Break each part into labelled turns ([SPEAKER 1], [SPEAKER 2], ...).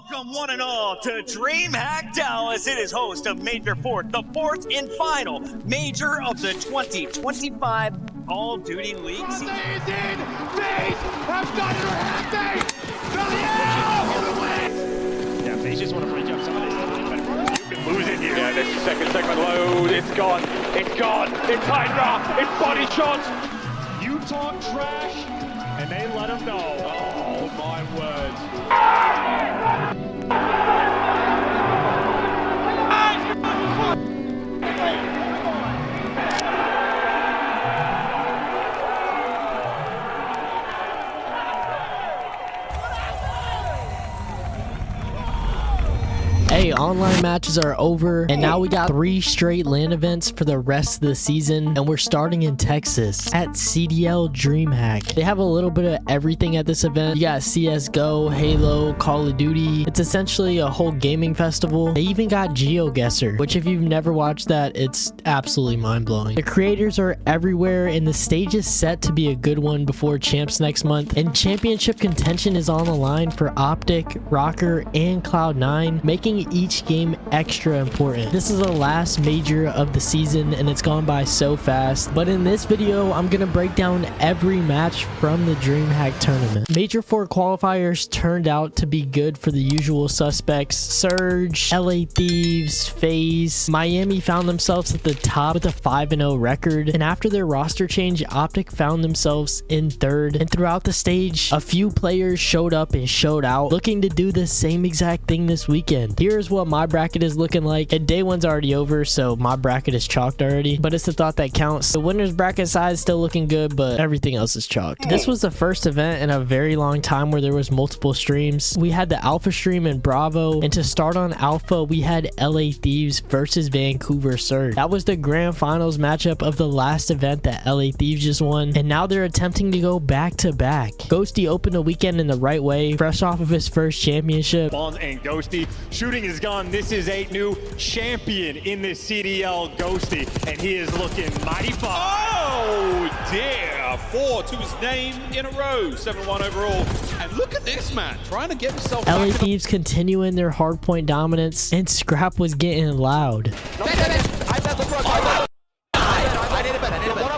[SPEAKER 1] Welcome one and all to DreamHack Dallas. It is host of Major Fourth, the fourth and final major of the 2025 Call of Duty League season.
[SPEAKER 2] FaZe have done it, or have they?
[SPEAKER 3] Yeah, FaZe just want to break up some of this.
[SPEAKER 2] You can lose it here.
[SPEAKER 3] Yeah, this second segment load, it's gone. It's gone. It's Hydra. It's body shots.
[SPEAKER 2] You talk trash, and they let them know. Oh, my words.
[SPEAKER 4] Hey, online matches are over, and now we got 3 straight LAN events for the rest of the season, and we're starting in Texas at CDL DreamHack. They have a little bit of everything at this event. You got CSGO, Halo, Call of Duty. It's essentially a whole gaming festival. They even got GeoGuessr, which if you've never watched that, it's absolutely mind-blowing. The creators are everywhere, and the stage is set to be a good one before Champs next month, and championship contention is on the line for OpTic, Rokkr, and Cloud9, making each game extra important. This is the last major of the season and it's gone by so fast, but in this video I'm gonna break down every match from the DreamHack tournament. Major 4 qualifiers turned out to be good for the usual suspects: Surge, LA Thieves, FaZe. Miami found themselves at the top with a 5-0 record, and after their roster change, OpTic found themselves in 3rd, and throughout the stage a few players showed up and showed out, looking to do the same exact thing this weekend. Here's what my bracket is looking like, and day one's already over, so my bracket is chalked already, but it's the thought that counts. The winner's bracket side is still looking good, but everything else is chalked. This was the first event in a very long time where there was multiple streams. We had the Alpha stream in Bravo, and to start on Alpha we had LA Thieves versus Vancouver Surge. That was the grand finals matchup of the last event that LA Thieves just won, and now they're attempting to go back to back. Ghosty opened the weekend in the right way, fresh off of his first championship.
[SPEAKER 2] Bonds and Ghosty shooting is gone. This is a new champion in this CDL, Ghosty, and he is looking mighty fine.
[SPEAKER 5] Oh dear, 4 to his name in a row, 7-1 overall. And look at this man, trying to get himself
[SPEAKER 4] LA
[SPEAKER 5] back.
[SPEAKER 4] Thieves continuing their hardpoint dominance, and Scrap was getting loud.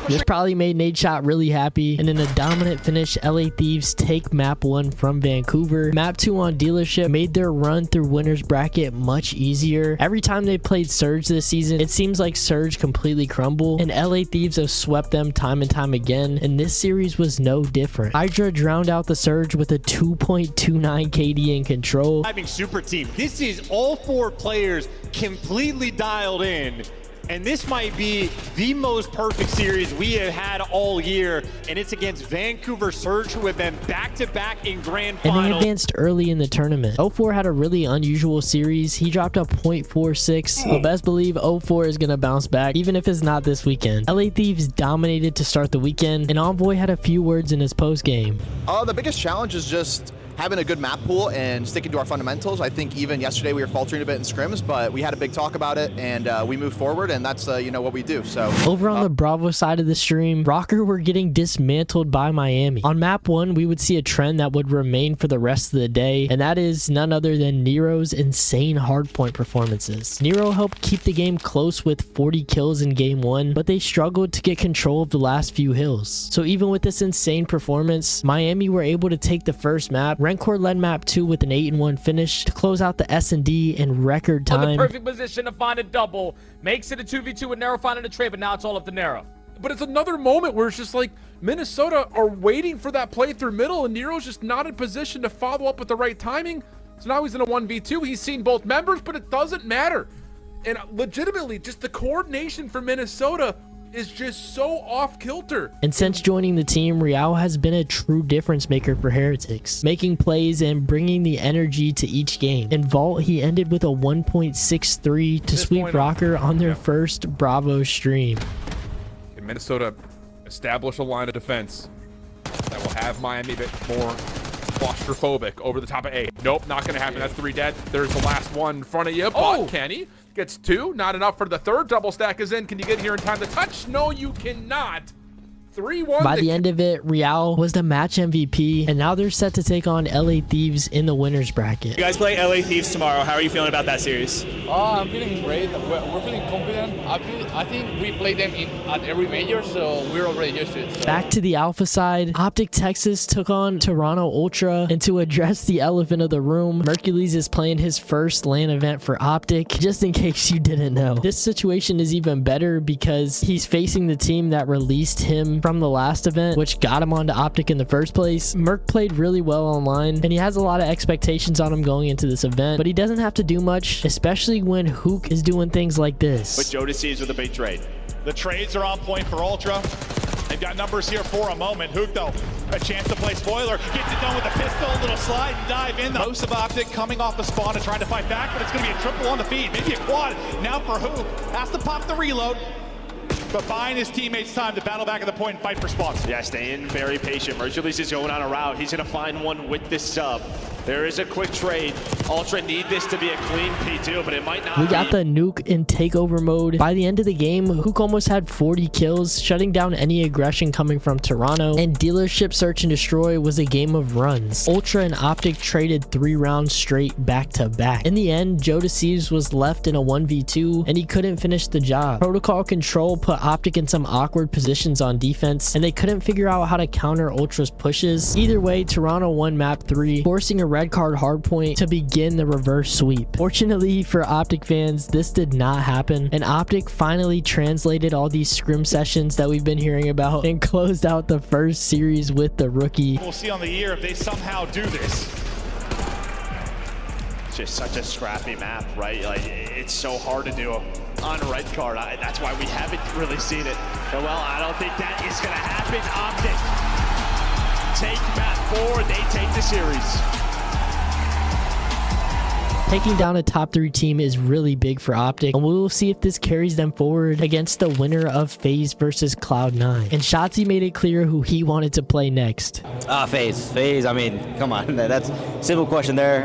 [SPEAKER 4] This probably made Nadeshot really happy, and in a dominant finish, LA Thieves take map 1 from Vancouver. Map 2 on Dealership made their run through winners bracket much easier. Every time they played Surge this season, it seems like Surge completely crumbled, and LA Thieves have swept them time and time again, and this series was no different. Hydra drowned out the Surge with a 2.29 KD in control.
[SPEAKER 2] Having super team. This is all 4 players completely dialed in. And this might be the most perfect series we have had all year. And it's against Vancouver Surge, who have been back-to-back in grand finals.
[SPEAKER 4] And they advanced early in the tournament. 04 had a really unusual series. He dropped a 0.46. But best believe 04 is going to bounce back, even if it's not this weekend. LA Thieves dominated to start the weekend, and Envoy had a few words in his post-game.
[SPEAKER 6] The biggest challenge is just having a good map pool and sticking to our fundamentals. I think even yesterday we were faltering a bit in scrims, but we had a big talk about it, and we moved forward, and that's what we do. So
[SPEAKER 4] over on the Bravo side of the stream, Rokkr were getting dismantled by Miami. On map 1, we would see a trend that would remain for the rest of the day, and that is none other than Nero's insane hardpoint performances. Nero helped keep the game close with 40 kills in game 1, but they struggled to get control of the last few hills. So even with this insane performance, Miami were able to take the first map. Rancor led map 2 with an 8-1 finish to close out the S&D in record time.
[SPEAKER 7] The perfect position to find a double, makes it a 2v2 with Nero finding a trade, but now it's all up to Nero.
[SPEAKER 8] But it's another moment where it's just like Minnesota are waiting for that play through middle, and Nero's just not in position to follow up with the right timing. So now he's in a 1v2. He's seen both members, but it doesn't matter. And legitimately, just the coordination for Minnesota is just so off kilter.
[SPEAKER 4] And since joining the team, Real has been a true difference maker for Heretics, making plays and bringing the energy to each game. In Vault, he ended with a 1.63 to sweep Rokkr on their first Bravo stream.
[SPEAKER 8] Can Minnesota establish a line of defense that will have Miami a bit more claustrophobic over the top of A? Nope, not gonna happen. That's 3 dead. There's the last one in front of you, but Kenny gets 2, not enough for the 3rd. Double stack is in. Can you get here in time to touch? No, you cannot. 3-1.
[SPEAKER 4] By the end of it, Real was the match MVP, and now they're set to take on LA Thieves in the winners bracket.
[SPEAKER 9] You guys play LA Thieves tomorrow. How are you feeling about that series?
[SPEAKER 10] I'm feeling great. We're feeling confident. I think we play them at every major, so we're already used to it.
[SPEAKER 4] Back to the alpha side, OpTic Texas took on Toronto Ultra, and to address the elephant of the room, Mercules is playing his first LAN event for OpTic, just in case you didn't know. This situation is even better because he's facing the team that released him from the last event, which got him onto OpTic in the first place. Merc played really well online, and he has a lot of expectations on him going into this event, but he doesn't have to do much, especially when Hook is doing things like this.
[SPEAKER 9] But Joe Deceives with a big trade.
[SPEAKER 11] The trades are on point for Ultra. They've got numbers here for a moment. Hook, though, a chance to play spoiler. Gets it done with a pistol, little slide and dive in. Most of OpTic coming off the spawn and trying to fight back, but it's going to be a triple on the feed. Maybe a quad. Now for Hook. Has to pop the reload, but buying his teammates time to battle back at the point and fight for spawns.
[SPEAKER 9] Yeah, staying very patient. Mercules is going on a route. He's going to find one with this sub. There is a quick trade. Ultra need this to be a clean P2, but it might not.
[SPEAKER 4] We got the nuke in takeover mode. By the end of the game, Hook almost had 40 kills, shutting down any aggression coming from Toronto, and dealership search and destroy was a game of runs. Ultra and OpTic traded 3 rounds straight back to back. In the end, Joe Deceives was left in a 1v2, and he couldn't finish the job. Protocol Control put OpTic in some awkward positions on defense, and they couldn't figure out how to counter Ultra's pushes. Either way, Toronto won map 3, forcing a red card hardpoint to begin the reverse sweep. Fortunately for OpTic fans, this did not happen, and OpTic finally translated all these scrim sessions that we've been hearing about and closed out the first series with the rookie.
[SPEAKER 11] We'll see on the year if they somehow do this.
[SPEAKER 9] It's just such a scrappy map, right? Like, it's so hard to do on a red card. That's why we haven't really seen it. And well, I don't think that is going to happen. OpTic take map 4. They take the series.
[SPEAKER 4] Taking down a top 3 team is really big for OpTic, and we will see if this carries them forward against the winner of FaZe versus Cloud9. And Shotzi made it clear who he wanted to play next.
[SPEAKER 12] FaZe, I mean, come on, that's a simple question there,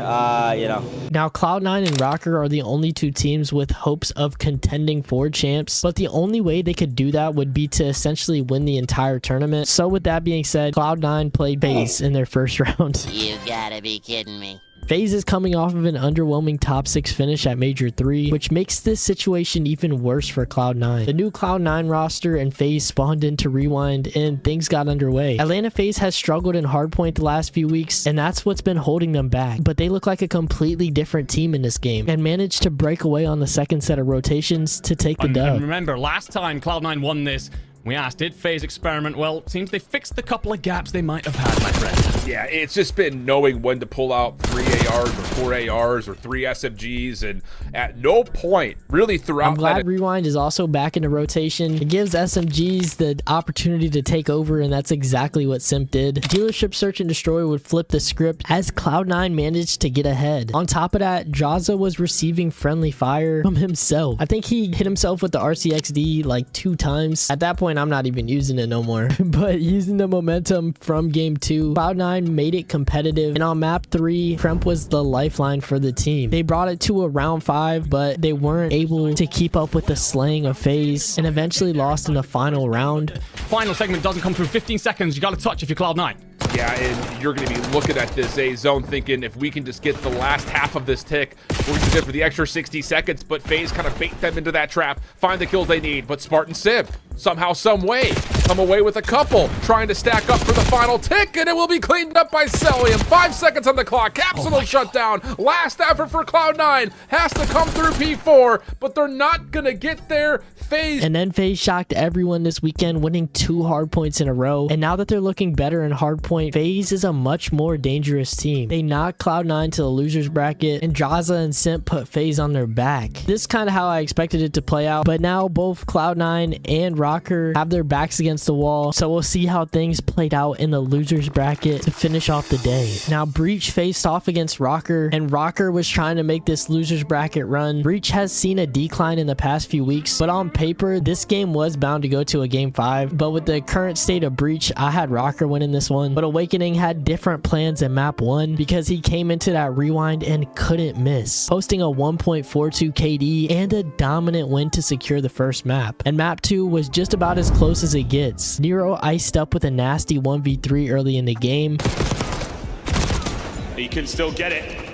[SPEAKER 12] you know.
[SPEAKER 4] Now, Cloud9 and Rokkr are the only 2 teams with hopes of contending for champs, but the only way they could do that would be to essentially win the entire tournament. So with that being said, Cloud9 played FaZe in their first round.
[SPEAKER 13] You gotta be kidding me.
[SPEAKER 4] FaZe is coming off of an underwhelming top 6 finish at Major 3, which makes this situation even worse for Cloud9. The new Cloud9 roster and FaZe spawned into Rewind, and things got underway. Atlanta FaZe has struggled in hardpoint the last few weeks, and that's what's been holding them back. But they look like a completely different team in this game, and managed to break away on the second set of rotations to take the dub.
[SPEAKER 14] And remember, last time Cloud9 won this, we asked, did FaZe experiment? Well, seems they fixed the couple of gaps they might have had, my friend.
[SPEAKER 8] Yeah, it's just been knowing when to pull out 3 ARs or 4 ARs or 3 SMGs, and at no point really throughout.
[SPEAKER 4] I'm glad Rewind is also back into rotation. It gives SMGs the opportunity to take over, and that's exactly what Simp did. Dealership Search and Destroy would flip the script as Cloud9 managed to get ahead. On top of that, Jaza was receiving friendly fire from himself. I think he hit himself with the RCXD like 2 times. At that point, I'm not even using it no more. But using the momentum from game 2, Cloud9 made it competitive, and on map 3, Kremp was the lifeline for the team. They brought it to a round 5, but they weren't able to keep up with the slaying of FaZe, and eventually lost in the final round.
[SPEAKER 14] Final segment doesn't come through 15 seconds. You got to touch if you're Cloud9.
[SPEAKER 8] Yeah, and you're going to be looking at this A zone thinking if we can just get the last half of this tick, we're good for the extra 60 seconds, but FaZe kind of bait them into that trap, find the kills they need, but Spartan Simp, somehow, some way, come away with a couple, trying to stack up for the final tick, and it will be cleaned up by Celium. 5 seconds on the clock, Capsule shut down, last effort for Cloud9, has to come through P4, but they're not going to get there. FaZe.
[SPEAKER 4] And then FaZe shocked everyone this weekend, winning 2 hardpoints in a row, and now that they're looking better in hardpoint, FaZe is a much more dangerous team. They knocked Cloud9 to the losers bracket, and Jaza and Simp put FaZe on their back. This is kind of how I expected it to play out, but now both Cloud9 and Rokkr have their backs against the wall, so we'll see how things played out in the losers bracket to finish off the day. Now, Breach faced off against Rokkr, and Rokkr was trying to make this losers bracket run. Breach has seen a decline in the past few weeks, but on paper, this game was bound to go to a game 5, but with the current state of Breach, I had Rokkr winning this one, but Awakening had different plans in map 1 because he came into that rewind and couldn't miss, posting a 1.42 KD and a dominant win to secure the first map. And map 2 was just just about as close as it gets. Nero iced up with a nasty 1v3 early in the game.
[SPEAKER 5] He can still get it.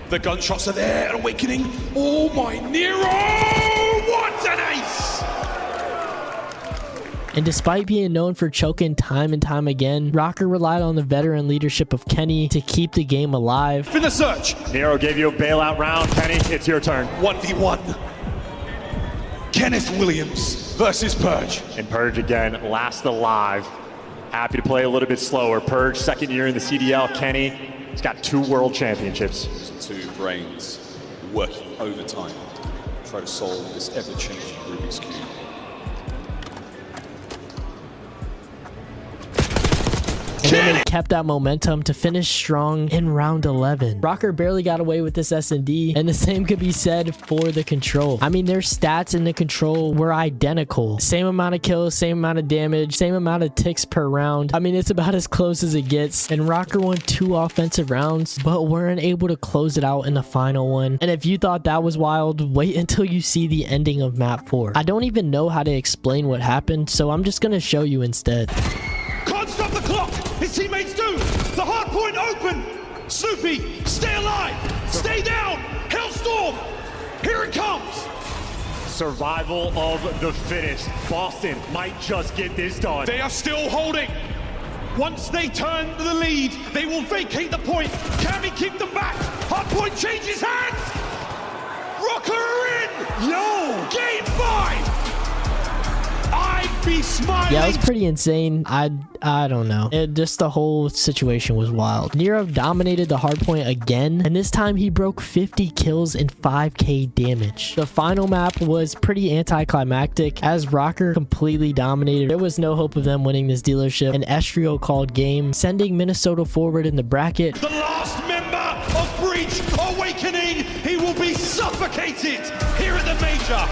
[SPEAKER 5] The gunshots are there. Awakening. Oh my, Nero! What an ace!
[SPEAKER 4] And despite being known for choking time and time again, Rokkr relied on the veteran leadership of Kenny to keep the game alive.
[SPEAKER 5] For the search.
[SPEAKER 2] Nero gave you a bailout round. Kenny, it's your turn.
[SPEAKER 5] 1v1. Kenneth Williams versus Purge.
[SPEAKER 2] And Purge again, last alive. Happy to play a little bit slower. Purge, second year in the CDL. Kenny, he's got 2 world championships.
[SPEAKER 11] So 2 brains working overtime to try to solve this ever-changing Rubik's Cube.
[SPEAKER 4] And then they kept that momentum to finish strong in round 11. Rokkr barely got away with this S&D, and the same could be said for the control. I mean, their stats in the control were identical. Same amount of kills, same amount of damage, same amount of ticks per round. I mean, it's about as close as it gets. And Rokkr won 2 offensive rounds, but weren't able to close it out in the final one. And if you thought that was wild, wait until you see the ending of map 4. I don't even know how to explain what happened, so I'm just gonna show you instead.
[SPEAKER 5] Can't stop the clock. His teammates do. The hard point open. Snoopy, stay alive. Stay down. Hellstorm. Here it comes.
[SPEAKER 2] Survival of the fittest. Boston might just get this done.
[SPEAKER 5] They are still holding. Once they turn the lead, they will vacate the point. Can he keep them back? Hard point changes hands. Rokkr are in. Yo. Game 5. I'd be smiling.
[SPEAKER 4] Yeah, it was pretty insane. I don't know. Just the whole situation was wild. Nero dominated the hardpoint again, and this time he broke 50 kills and 5k damage. The final map was pretty anticlimactic as Rokkr completely dominated. There was no hope of them winning this dealership. An Estrio called game, sending Minnesota forward in the bracket.
[SPEAKER 5] The last member of Breach Awakening, he will be suffocated here at the major.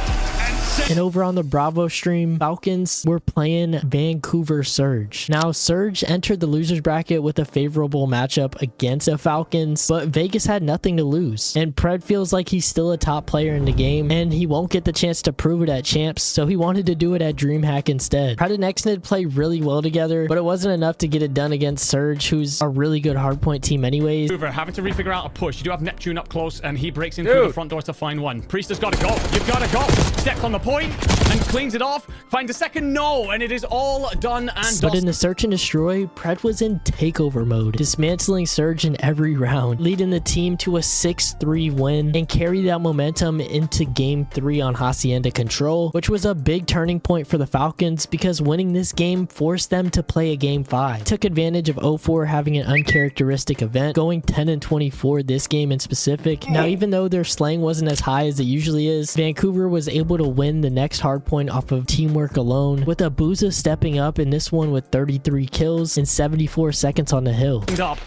[SPEAKER 4] And over on the Bravo stream, Falcons were playing Vancouver Surge. Now, Surge entered the losers bracket with a favorable matchup against the Falcons, but Vegas had nothing to lose. And Pred feels like he's still a top player in the game, and he won't get the chance to prove it at Champs, so he wanted to do it at DreamHack instead. Pred and Xnid play really well together, but it wasn't enough to get it done against Surge, who's a really good hardpoint team anyways.
[SPEAKER 14] Having to refigure out a push. You do have Neptune up close, and he breaks in through the front door to find one. Priest has got to go. You've got to go. Steps on the point and cleans it off. Finds a second. No, and it is all done and done.
[SPEAKER 4] But in the search and destroy, Pred was in takeover mode, dismantling Surge in every round, leading the team to a 6-3 win and carry that momentum into game 3 on Hacienda Control, which was a big turning point for the Falcons because winning this game forced them to play a game 5. Took advantage of 0-4 having an uncharacteristic event, going 10-24 this game in specific. Now, even though their slaying wasn't as high as it usually is, Vancouver was able to win the next hardpoint off of teamwork alone, with Abuza stepping up in this one with 33 kills in 74 seconds on the hill.
[SPEAKER 14] Up.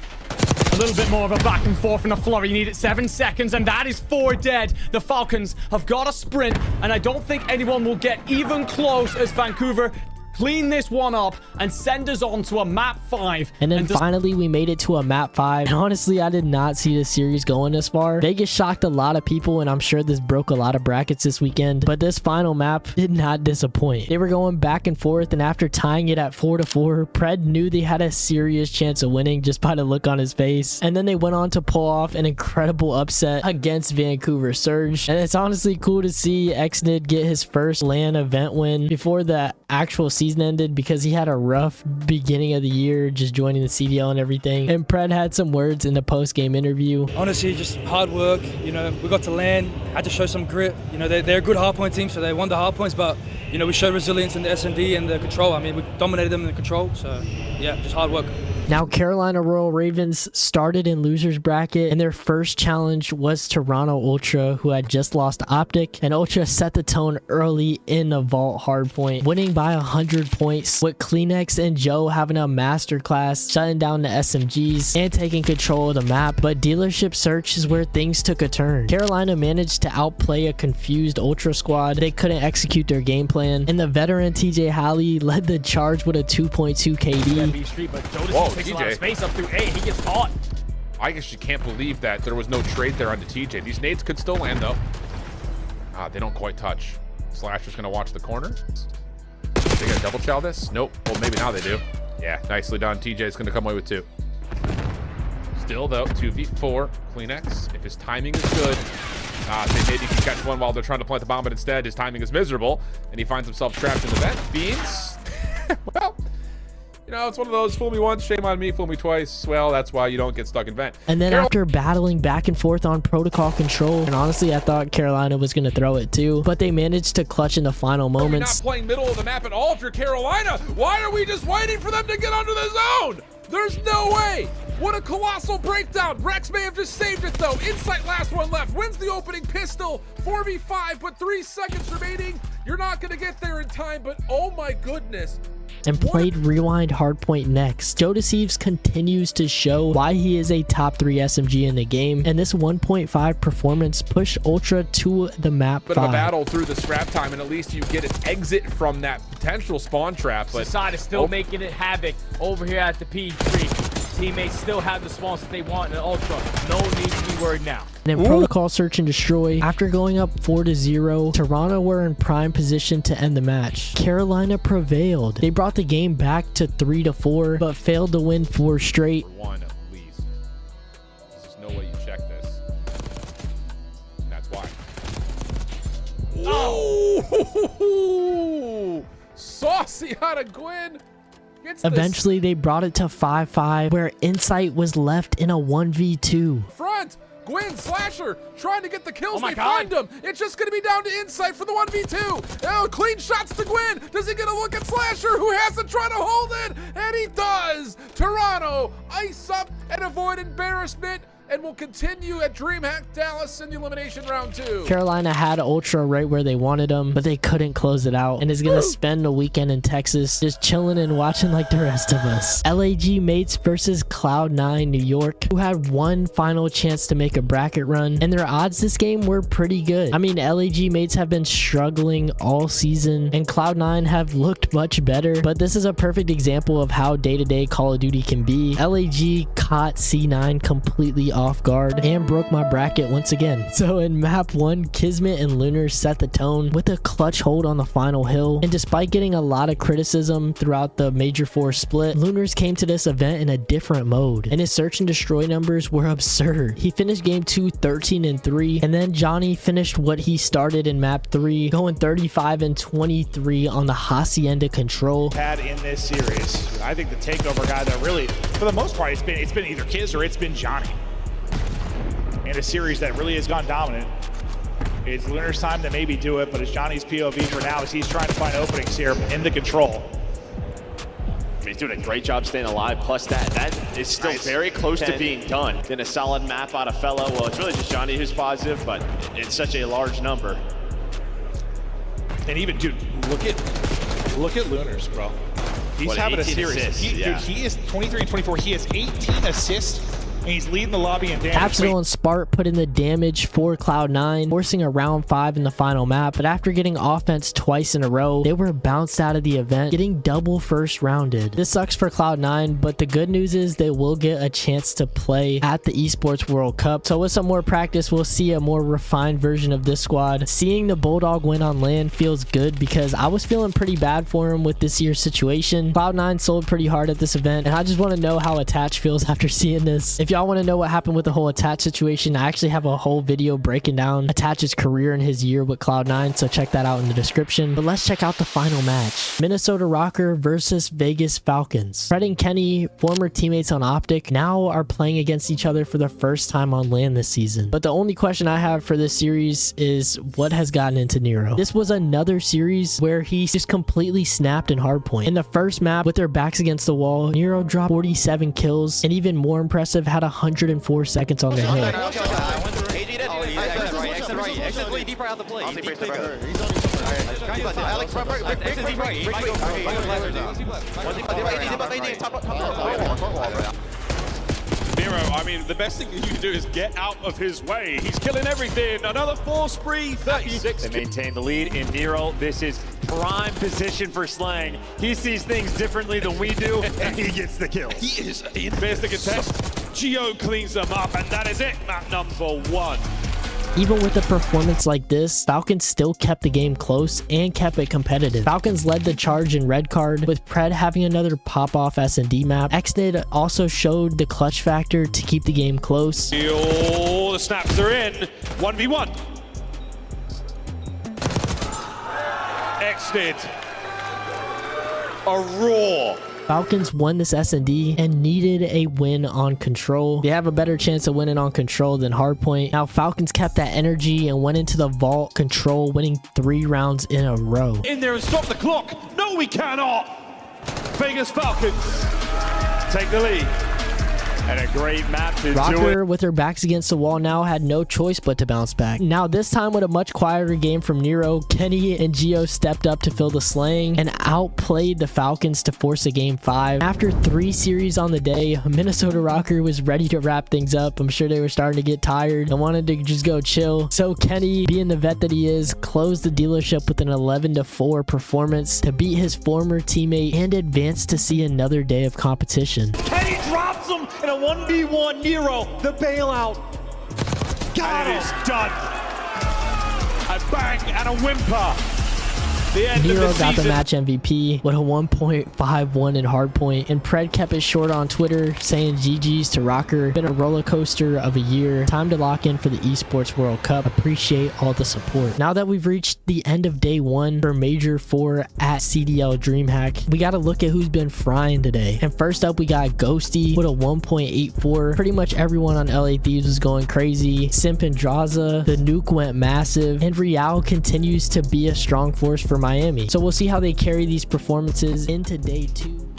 [SPEAKER 14] A little bit more of a back and forth and a flurry. You need it 7 seconds, and that is 4 dead. The Falcons have got a sprint, and I don't think anyone will get even close as Vancouver clean this one up and send us on to a map 5.
[SPEAKER 4] And then finally we made it to a map 5. And honestly, I did not see this series going this far. Vegas shocked a lot of people, and I'm sure this broke a lot of brackets this weekend, but this final map did not disappoint. They were going back and forth, and after tying it at 4-4, Pred knew they had a serious chance of winning just by the look on his face. And then they went on to pull off an incredible upset against Vancouver Surge. And it's honestly cool to see Xnid get his first LAN event win before the actual season ended, because he had a rough beginning of the year just joining the CDL and everything. And Pred had some words in the post-game interview.
[SPEAKER 15] Honestly, just hard work. You know, we got to land, had to show some grit. You know, they're a good hardpoint team, so they won the hardpoints, but you know, we showed resilience in the S&D and the control. I mean, we dominated them in the control, so yeah, just hard work.
[SPEAKER 4] Now, Carolina Royal Ravens started in losers bracket, and their first challenge was Toronto Ultra, who had just lost OpTic, and Ultra set the tone early in the vault hardpoint, winning by 100 points, with Kleenex and Joe having a masterclass, shutting down the SMGs and taking control of the map. But dealership search is where things took a turn. Carolina managed to outplay a confused Ultra squad. They couldn't execute their game plan, and the veteran TJ Halley led the charge with a 2.2 KD.
[SPEAKER 8] Whoa,
[SPEAKER 7] Takes a lot of
[SPEAKER 8] TJ.
[SPEAKER 7] space up through A. He gets caught.
[SPEAKER 8] I guess you can't believe that there was no trade there onto TJ. These nades could still land though. Ah, they don't quite touch. Slasher's gonna watch the corner. They got to double chow this? Nope. Well, maybe now they do. Yeah, nicely done. TJ's going to come away with 2. Still, though, 2v4. CleanX, if his timing is good, they maybe can catch one while they're trying to plant the bomb, but instead his timing is miserable, and he finds himself trapped in the vent. Beans, well, you know, it's one of those, fool me once, shame on me, fool me twice. Well, that's why you don't get stuck in vent.
[SPEAKER 4] And then after battling back and forth on protocol control, and honestly, I thought Carolina was going to throw it too, but they managed to clutch in the final moments.
[SPEAKER 8] You're not playing middle of the map at all if you're Carolina. Why are we just waiting for them to get under the zone? There's no way. What a colossal breakdown. Rex may have just saved it though. Insight, last one left, wins the opening pistol. 4v5, but 3 seconds remaining. You're not going to get there in time, but oh my goodness.
[SPEAKER 4] And played Rewind Hardpoint next. Joe Thieves continues to show why he is a top 3 SMG in the game, and this 1.5 performance pushed Ultra to the map 5.
[SPEAKER 8] Bit of a battle through the scrap time, and at least you get an exit from that potential spawn trap. But
[SPEAKER 7] Society is still making it havoc over here at the P3. Teammates still have the spawns that they want in Ultra. No need to be worried now.
[SPEAKER 4] And in Protocol Search and Destroy, after going up 4-0, Toronto were in prime position to end the match. Carolina prevailed. They brought the game back to 3-4, but failed to win 4 straight.
[SPEAKER 8] One at least. There's just no way you check this. And that's why. Oh! Saucy out of Gwyn.
[SPEAKER 4] Eventually, they brought it to 5-5, where Insight was left in a 1v2.
[SPEAKER 8] Front! Gwyn, Slasher, trying to get the kills.
[SPEAKER 7] Oh
[SPEAKER 8] they find him. It's just going to be down to Insight for the 1v2. Oh, clean shots to Gwyn. Does he get a look at Slasher, who has to try to hold it? And he does. Toronto, ice up and avoid embarrassment, and will continue at DreamHack Dallas in the elimination round 2.
[SPEAKER 4] Carolina had Ultra right where they wanted them, but they couldn't close it out, and is going to spend a weekend in Texas just chilling and watching like the rest of us. LAG mates versus Cloud9 New York, who had one final chance to make a bracket run, and their odds this game were pretty good. I mean, LAG mates have been struggling all season, and Cloud9 have looked much better, but this is a perfect example of how day-to-day Call of Duty can be. LAG caught C9 completely off guard and broke my bracket once again. So in map 1, Kismet and Lunar set the tone with a clutch hold on the final hill, and despite getting a lot of criticism throughout the Major 4 split, Lunars came to this event in a different mode, and his search and destroy numbers were absurd. He finished game 2 13-3, and then Johnny finished what he started in map 3, going 35-23 on the Hacienda control.
[SPEAKER 11] Had in this series, I think the takeover guy that really, for the most part, it's been either Kiz or it's been Johnny. In a series that really has gone dominant. It's Lunar's time to maybe do it, but it's Johnny's POV for now as he's trying to find openings here in the control.
[SPEAKER 9] I mean, he's doing a great job staying alive, plus that is still very close to being done. Then a solid map out of Fellow. Well, it's really just Johnny who's positive, but it's such a large number.
[SPEAKER 11] And even, dude, look at Lunar's, bro. He's having a series. Dude, he is 23-24. He has 18 assists. And he's leading the lobby in damage.
[SPEAKER 4] Absol and Spark put in the damage for Cloud9, forcing a round 5 in the final map, but after getting offense twice in a row, they were bounced out of the event, getting double first rounded. This sucks for Cloud9, but the good news is they will get a chance to play at the Esports World Cup. So with some more practice, we'll see a more refined version of this squad. Seeing the Bulldog win on LAN feels good because I was feeling pretty bad for him with this year's situation. Cloud9 sold pretty hard at this event, and I just want to know how Attach feels after seeing this. If y'all want to know what happened with the whole Attach situation, I actually have a whole video breaking down Attach's career and his year with Cloud9, so check that out in the description. But let's check out the final match. Minnesota Rokkr versus Vegas Falcons. Fred and Kenny, former teammates on OpTic, now are playing against each other for the first time on LAN this season. But the only question I have for this series is what has gotten into Nero. This was another series where he just completely snapped in hardpoint. In the first map, with their backs against the wall, Nero dropped 47 kills, and even more impressive, had 104 seconds on their hill.
[SPEAKER 5] Nero, I mean, the best thing that you can do is get out of his way. He's killing everything. Another 4 spree, 36.
[SPEAKER 2] They maintain the lead in Nero. This is prime position for Slang. He sees things differently than we do, and he gets the kills.
[SPEAKER 5] He is in. There's the contest. Geo cleans them up, and that is it. Map number 1.
[SPEAKER 4] Even with a performance like this, Falcons still kept the game close and kept it competitive. Falcons led the charge in red card, with Pred having another pop-off S&D map. Xnid also showed the clutch factor to keep the game close.
[SPEAKER 5] The snaps are in. 1v1. Xnid. A roar.
[SPEAKER 4] Falcons won this S&D and needed a win on control. They have a better chance of winning on control than hardpoint. Now Falcons kept that energy and went into the vault control, winning 3 rounds in a row.
[SPEAKER 5] In there and stop the clock. No, we cannot. Vegas Falcons take the lead.
[SPEAKER 3] And a great map to do it.
[SPEAKER 4] Rokkr, with their backs against the wall now, had no choice but to bounce back. Now this time with a much quieter game from Nero, Kenny and Gio stepped up to fill the slaying and outplayed the Falcons to force a game 5. After 3 series on the day, Minnesota Rokkr was ready to wrap things up. I'm sure they were starting to get tired and wanted to just go chill. So Kenny, being the vet that he is, closed the dealership with an 11-4 performance to beat his former teammate and advance to see another day of competition.
[SPEAKER 5] Kenny drops him in a 1v1. Nero, the bailout. Got it. It is done. A bang and a whimper. The end
[SPEAKER 4] Nero
[SPEAKER 5] of the
[SPEAKER 4] got the
[SPEAKER 5] season.
[SPEAKER 4] match MVP with a 1.51 in hardpoint, and Pred kept it short on Twitter, saying GG's to Rokkr. Been a roller coaster of a year. Time to lock in for the Esports World Cup. Appreciate all the support. Now that we've reached the end of day 1 for Major 4 at CDL DreamHack, we got to look at who's been frying today. And first up, we got Ghosty with a 1.84. Pretty much everyone on LA Thieves was going crazy. Simp and Draza, the nuke went massive, and Real continues to be a strong force for Miami. So we'll see how they carry these performances into day 2.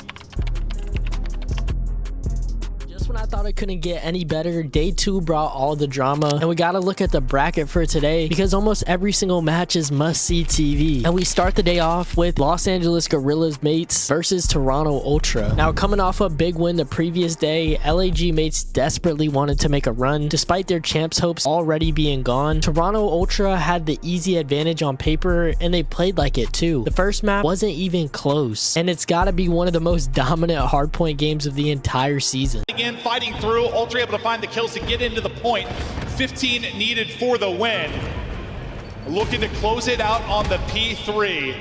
[SPEAKER 4] When I thought it couldn't get any better, day 2 brought all the drama, and we gotta look at the bracket for today because almost every single match is must-see TV. And we start the day off with Los Angeles Gorillas mates versus Toronto Ultra. Now, coming off a big win the previous day, LAG mates desperately wanted to make a run despite their champs hopes already being gone. Toronto Ultra had the easy advantage on paper, and they played like it too. The first map wasn't even close, and it's gotta be one of the most dominant hardpoint games of the entire season.
[SPEAKER 11] Again, fighting through, Ultra able to find the kills to get into the point. 15 needed for the win. Looking to close it out on the P3.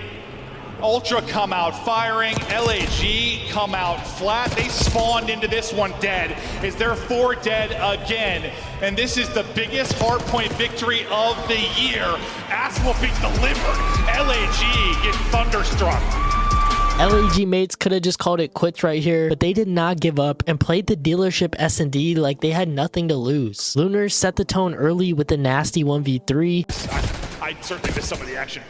[SPEAKER 11] Ultra come out firing, LAG come out flat. They spawned into this one dead. Is there 4 dead again? And this is the biggest hardpoint victory of the year. Ass whooping delivered. LAG get thunderstruck.
[SPEAKER 4] LAG mates could have just called it quits right here, but they did not give up and played the dealership S&D like they had nothing to lose. Lunars set the tone early with the nasty 1v3.
[SPEAKER 11] I certainly missed some of the action.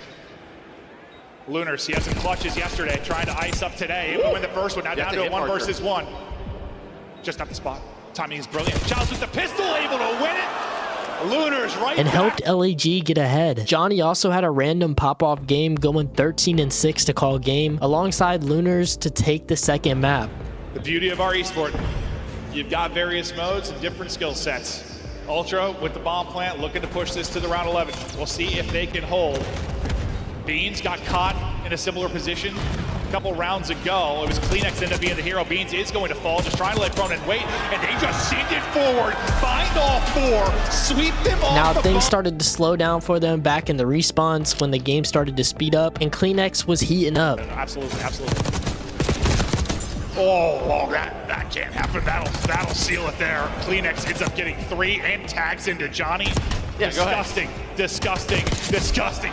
[SPEAKER 11] Lunars, he had some clutches yesterday, trying to ice up today. Able to win the first one, now down to a 1 versus 1. Just not the spot. Timing is brilliant. Childs with the pistol, able to win it. Lunars right
[SPEAKER 4] and
[SPEAKER 11] back.
[SPEAKER 4] helped LAG get ahead. Johnny also had a random pop-off game, going 13-6 to call game, alongside Lunars to take the second map.
[SPEAKER 11] The beauty of our esport, you've got various modes and different skill sets. Ultra with the bomb plant, looking to push this to the round 11. We'll see if they can hold. Beans got caught in a similar position a couple rounds ago. It was Kleenex ended up being the hero. Beans is going to fall, just trying to let Cronin wait, and they just send it forward, find all 4, sweep them off.
[SPEAKER 4] Now things started to slow down for them back in the respawns when the game started to speed up, and Kleenex was heating up.
[SPEAKER 11] Absolutely, absolutely. Oh, that can't happen. That'll seal it there. Kleenex ends up getting 3 and tags into Johnny.
[SPEAKER 3] Yeah,
[SPEAKER 11] disgusting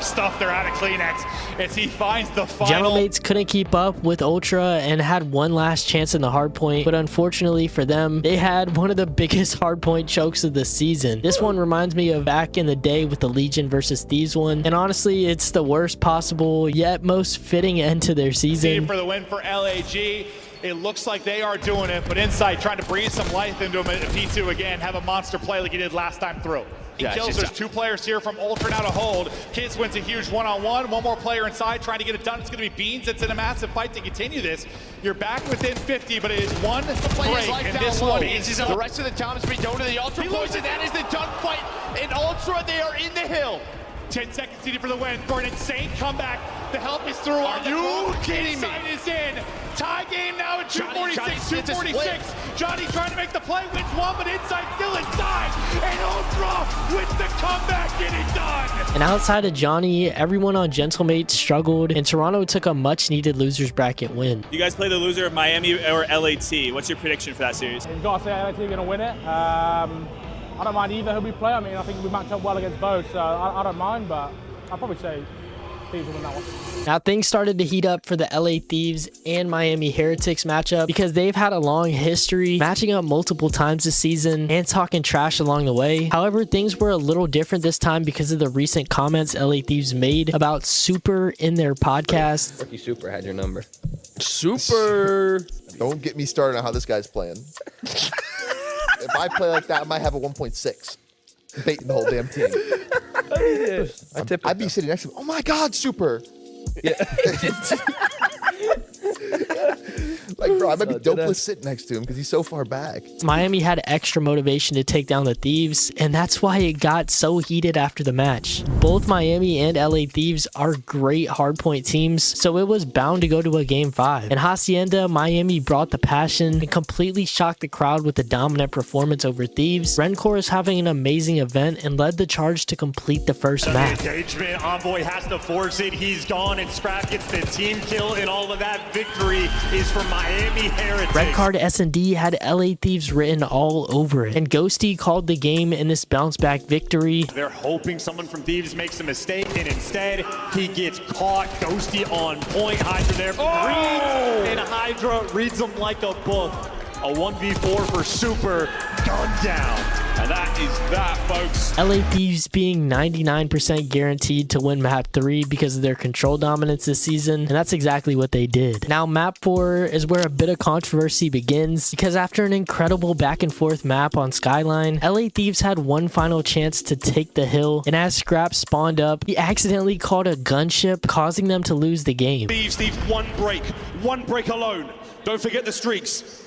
[SPEAKER 11] stuff there out of Kleenex as he finds the final.
[SPEAKER 4] General mates couldn't keep up with Ultra and had one last chance in the hardpoint, but unfortunately for them, they had one of the biggest hardpoint chokes of the season. This one reminds me of back in the day with the Legion versus Thieves one, and honestly, it's the worst possible yet most fitting end to their season.
[SPEAKER 11] For the win for LAG. It looks like they are doing it, but Inside trying to breathe some life into him at P2 again, have a monster play like he did last time through. He kills. There's 2 players here from Ultra now to hold. Kids wins a huge one-on-one. One more player inside trying to get it done. It's going to be Beans. It's in a massive fight to continue this. You're back within 50, but it is one break, and this one is...
[SPEAKER 3] The rest of the time has been going to the Ultra boys, and that is the done fight. In Ultra, they are in the hill.
[SPEAKER 11] 10 seconds needed for the win for an insane comeback. The help is through. Are you kidding me? Is in. Tie game now at 246, 246. Johnny trying to make the play, wins one, but inside, still inside. And Ultra with the comeback, get it done.
[SPEAKER 4] And outside of Johnny, everyone on Gentlemates struggled, and Toronto took a much-needed losers bracket win.
[SPEAKER 16] You guys play the loser of Miami or LAT. What's your prediction for that series?
[SPEAKER 17] You've got to say LAT are going to win it. I don't mind either who we play. I mean, I think we match up well against both, so I don't mind, but I'll probably say Thieves will win that one.
[SPEAKER 4] Now, things started to heat up for the LA Thieves and Miami Heretics matchup because they've had a long history matching up multiple times this season and talking trash along the way. However, things were a little different this time because of the recent comments LA Thieves made about Super in their podcast.
[SPEAKER 18] Rookie Super had your number.
[SPEAKER 6] Super. Don't get me started on how this guy's playing. If I play like that, I might have a 1.6. Baiting the whole damn team. I'd be sitting next to him. Oh my God, Super. Yeah. Like, bro, I might be dopeless sitting next to him because he's so far back.
[SPEAKER 4] Miami had extra motivation to take down the Thieves, and that's why it got so heated after the match. Both Miami and LA Thieves are great hardpoint teams, so it was bound to go to a Game 5. In Hacienda, Miami brought the passion and completely shocked the crowd with a dominant performance over Thieves. Renkor is having an amazing event and led the charge to complete the first map.
[SPEAKER 2] Engagement, Envoy has to force it. He's gone, and Scrap gets the team kill, and all of that victory is for Miami Heretics.
[SPEAKER 4] Red Card S&D had LA Thieves written all over it, and Ghosty called the game in this bounce back victory.
[SPEAKER 2] They're hoping someone from Thieves makes a mistake, and instead he gets caught. Ghosty on point. Hydra there for Green, and Hydra reads them like a book. A 1v4 for Super, gunned down. And that is that, folks.
[SPEAKER 4] LA Thieves being 99% guaranteed to win map 3 because of their control dominance this season, and that's exactly what they did. Now map 4 is where a bit of controversy begins, because after an incredible back and forth map on Skyline, LA Thieves had one final chance to take the hill, and as Scrap spawned up, he accidentally caught a gunship, causing them to lose the game.
[SPEAKER 5] Thieves, one break alone. Don't forget the streaks.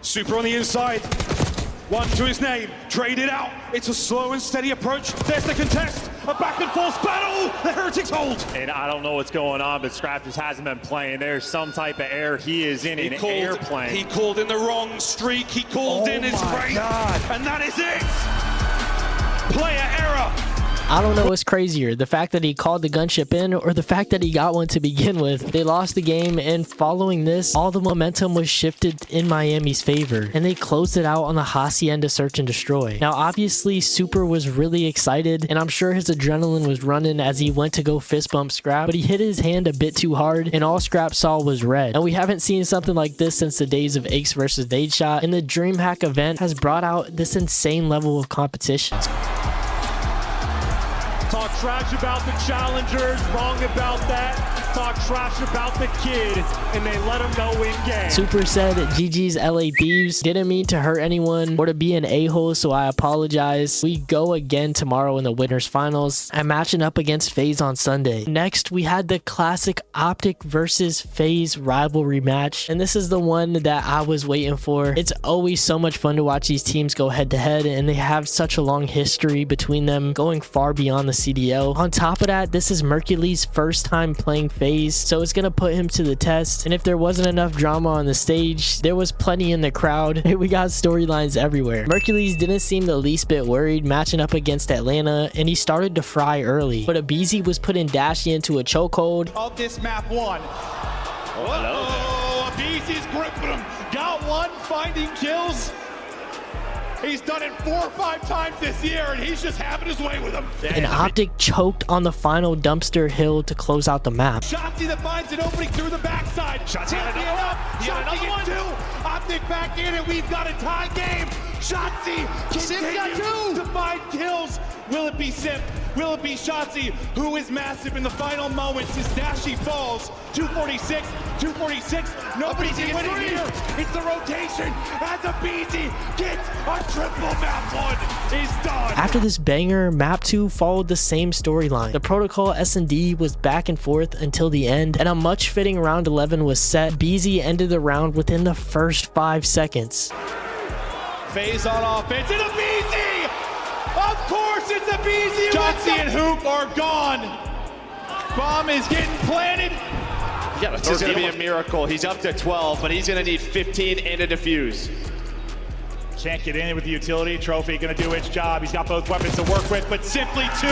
[SPEAKER 5] Super on the inside. One to his name. Trade it out. It's a slow and steady approach. There's the contest. A back and forth battle. The Heretics hold.
[SPEAKER 2] And I don't know what's going on, but Scrap just hasn't been playing. There's some type of error. He is in an airplane.
[SPEAKER 5] He called in the wrong streak. He called in his rate. And that is it. Player error.
[SPEAKER 4] I don't know what's crazier, the fact that he called the gunship in or the fact that he got one to begin with. They lost the game, and following this, all the momentum was shifted in Miami's favor, and they closed it out on the Hacienda search and destroy. Now obviously Super was really excited, and I'm sure his adrenaline was running as he went to go fist bump Scrap, but he hit his hand a bit too hard, and all Scrap saw was red. And we haven't seen something like this since the days of Aches versus Nadeshot, and the DreamHack event has brought out this insane level of competition.
[SPEAKER 2] Talk trash about the challengers, wrong about that. Talk trash about the kid, and they let him know in game.
[SPEAKER 4] Super said, GG's LA Thieves. Didn't mean to hurt anyone or to be an a-hole, so I apologize. We go again tomorrow in the winners finals. I'm matching up against FaZe on Sunday. Next, we had the classic OpTic versus FaZe rivalry match, and this is the one that I was waiting for. It's always so much fun to watch these teams go head to head, and they have such a long history between them, going far beyond the CDL. On top of that, this is Mercury's first time playing FaZe, so it's gonna put him to the test. And if there wasn't enough drama on the stage, there was plenty in the crowd. We got storylines everywhere. Mercury's didn't seem the least bit worried matching up against Atlanta, and he started to fry early. But Abizi was putting Dashy into a chokehold.
[SPEAKER 11] Of this map 1. Oh, Abizi's gripping him. Got one, finding kills. He's done it 4 or 5 times this year, and he's just having his way with them.
[SPEAKER 4] And OpTic choked on the final dumpster hill to close out the map.
[SPEAKER 11] Shotzzy that finds an opening through the backside. Shotzzy in 2. OpTic back in, and we've got a tie game. Shotzzy continues to find kills. Will it be Simp? Will it be Shotzzy, who is massive in the final moments as Dashy falls? 246, 246. Nobody's winning here. It's the rotation as Abizi gets a triple. Map 1 is done.
[SPEAKER 4] After this banger, map 2 followed the same storyline. The protocol S&D was back and forth until the end, and a much fitting round 11 was set. BZ ended the round within the first 5 seconds.
[SPEAKER 11] FaZe on offense, and Abizi! Of course it's Abizi! Shotzzy and Hoop are gone! bomb is getting planted.
[SPEAKER 9] This is going to be a miracle. He's up to 12, but he's going to need 15 and a defuse.
[SPEAKER 11] Can't get in with the utility trophy, going to do its job. He's got both weapons to work with, but simply too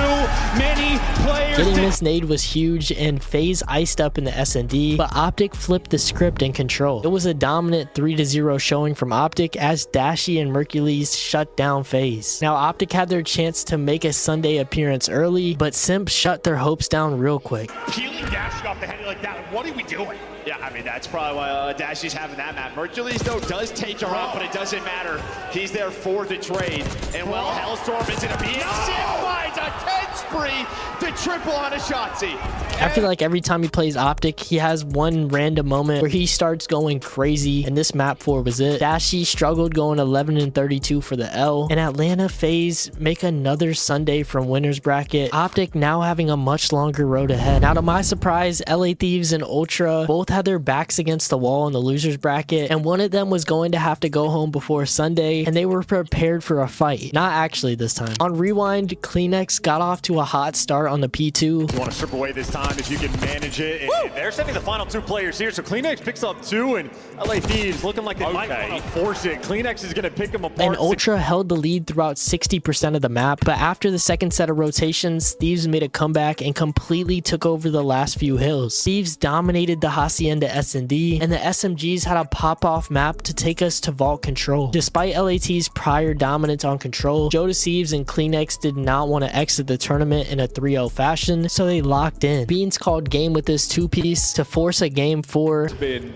[SPEAKER 11] many players.
[SPEAKER 4] Getting this nade was huge, and FaZe iced up in the S&D, but OpTic flipped the script and control. It was a dominant 3-0 showing from OpTic as Dashy and Mercules shut down FaZe. Now OpTic had their chance to make a Sunday appearance early, but Simp shut their hopes down real quick.
[SPEAKER 11] Peeling Dashy off the head like that, what are we doing?
[SPEAKER 9] Yeah, I mean, that's probably why Dashy's having that map. Mercules, though, does take her out, but it doesn't matter. He's there for the trade. And, well, Hellstorm is going to be in. Simp finds a 10 spree, the triple on a Shotzi.
[SPEAKER 4] I feel like every time he plays OpTic, he has one random moment where he starts going crazy, and this map 4 was it. Dashy struggled going 11-32 for the L, and Atlanta FaZe make another Sunday from winner's bracket. OpTic now having a much longer road ahead. Now, to my surprise, LA Thieves and Ultra both had their backs against the wall in the losers bracket, and one of them was going to have to go home before Sunday, and they were prepared for a fight. Not actually this time. On Rewind, Kleenex got off to a hot start on the P2.
[SPEAKER 2] You want to strip away this time if you can manage it. And they're sending the final 2 players here, so Kleenex picks up 2, and LA Thieves looking like they might want to force it. Kleenex is going to pick them apart.
[SPEAKER 4] And Ultra held the lead throughout 60% of the map, but after the second set of rotations, Thieves made a comeback and completely took over the last few hills. Thieves dominated the Hacienda S&D, and the SMGs had a pop-off map to take us to vault control. Despite LAT's prior dominance on control, Joe Deceives and Kleenex did not want to exit the tournament in a 3-0 fashion, so they locked in. Beans called game with this 2-piece to force a game 4.
[SPEAKER 5] It's been